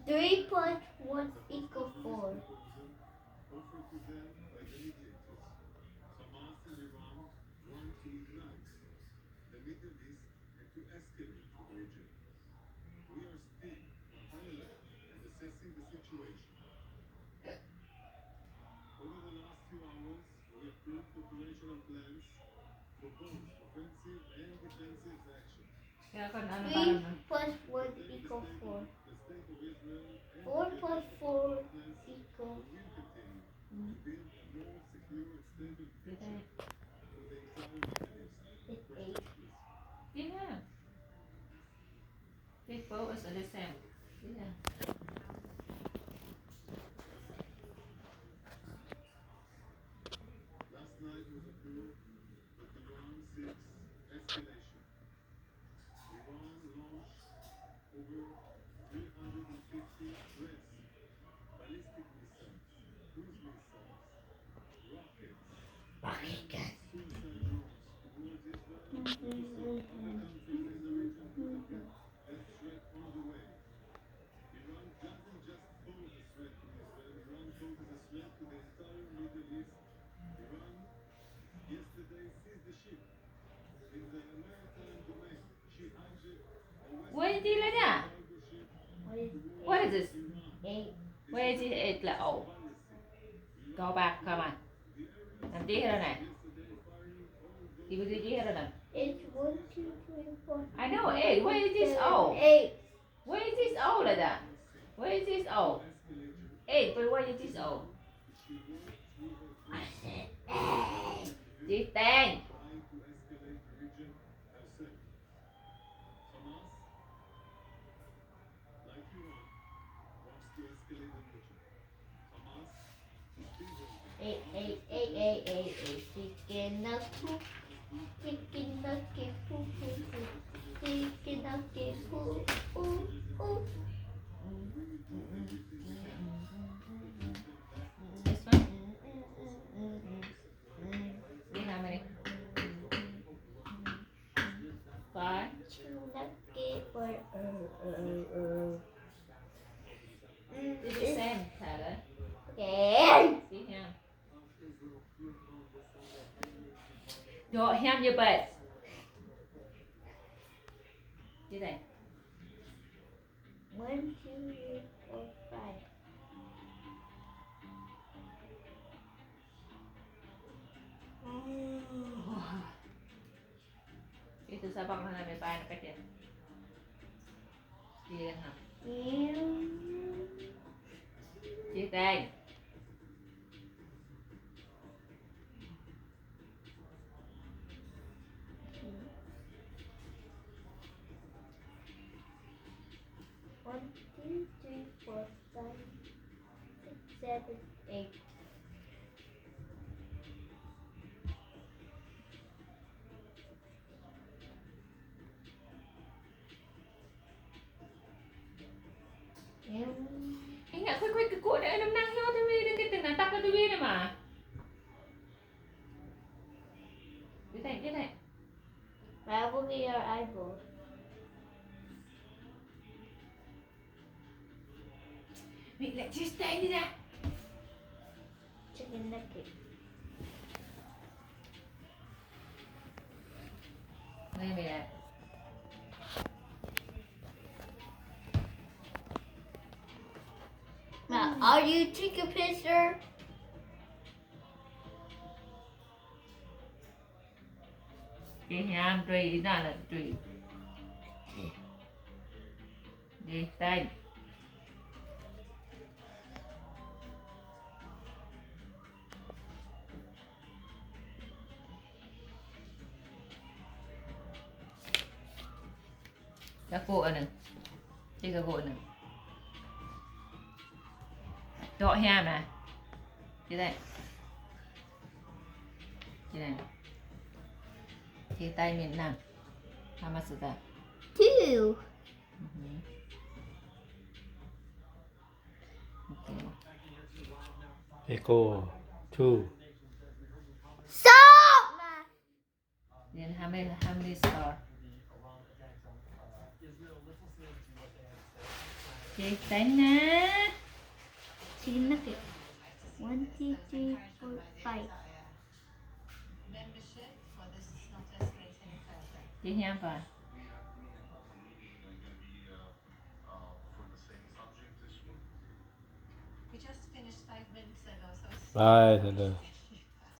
3 plus 1 equals 4. Kaya kan ano 3 parang plus 1 equals 4. 4 plus 4 equals it's 8. yeah. People is the same. Yeah. What is it like that? What is this? 8. Where is it? It's là ổ. Go back, come on. Làm tí hết rồi này. Đi với tí hết rồi này. It's 1, 2, 3, 4. I know, 8. Where is this O? 8. Where is this O like that? Where is this O? 8, but where is this O? I said 8. This 10. Eight. Chicken nugget, chicken nugget, poo poo poo. Chicken nugget, poo poo poo. This one? This how many? 5. Chicken nugget, but It's the same, Tyler. Okay. See him. Dọ him your butt. Như này. 1, 2, 3, 4, 5. Itu sabang na may paano ka dyan. Sige lang ha. Sige tayo. One, two, three, four, five, six, 7, 8. Ay nga, quick, kukuha na alam nang yun. Tumirin kita na. Taka tumirin ma. Dito tayo. That will be your eyeball. Wait, let's just stay with that. Chicken nugget. Ngayon ba yan? Now, are you take a picture? Chị ham truy đó là truy. Đi tay. Các cụ này. Chị các cụ này. Dọ ham nè. Chị đây. Chị này. Chị tay mình nè. Hamasuda. 2. Okay. Echo 2. Stop! Then how many star? Chicken nè. Chicken nugget. 1, 2, 3, 4, 5. Chị nha bà. Bye.